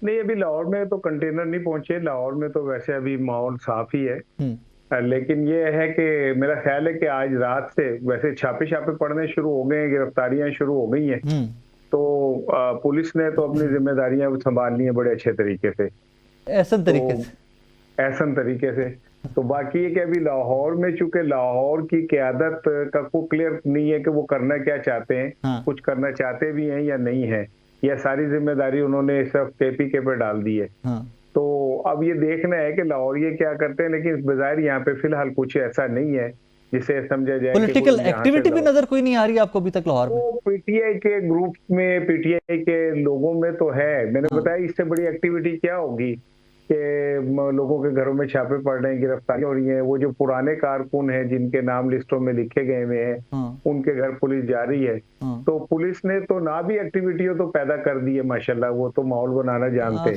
नहीं, अभी लाहौर में तो कंटेनर नहीं पहुंचे। लाहौर में तो वैसे अभी माहौल साफ ही है। हम्म। लेकिन ये है कि मेरा ख्याल है कि आज रात से वैसे छापे छापे पड़ने शुरू हो गए हैं, गिरफ्तारियां शुरू हो गई हैं। हम्म। तो पुलिस ने तो अपनी जिम्मेदारियां संभाल ली हैं बड़े अच्छे तरीके से। ऐसा तो तरीके से। ऐसा तरीके से। तो बाकी ये कि अभी लाहौर में चूंकि लाहौर की क़यादत का कोई क्लियर नहीं है कि वो करना क्या चाहते हैं, हाँ। कुछ करना चाहते भी हैं या नहीं है, या सारी जिम्मेदारी उन्होंने सिर्फ केपीके पे डाल दी है। हाँ। तो अब ये देखना है कि लाहौर ये क्या करते हैं, लेकिन बज़ाहिर यहाँ पे फिलहाल कुछ ऐसा नहीं है जिसे समझा जाए कि वो पॉलिटिकल यहाँ से एक्टिविटी भी नजर कोई नहीं आ रही आपको अभी तक लाहौर में? वो पीटीआई के ग्रुप में, पीटीआई के लोगों में तो है। मैंने हाँ। बताया इससे बड़ी एक्टिविटी क्या होगी कि लोगों के घरों में छापे पड़ रहे हैं, गिरफ्तारियां हो रही हैं। वो जो पुराने कारकुन हैं जिनके नाम लिस्टों में लिखे गए हुए हैं, हाँ। उनके घर पुलिस जा रही है। हाँ। तो पुलिस ने तो ना भी एक्टिविटी हो तो पैदा कर दी है माशाल्लाह, वो तो माहौल बनाना जानते हैं।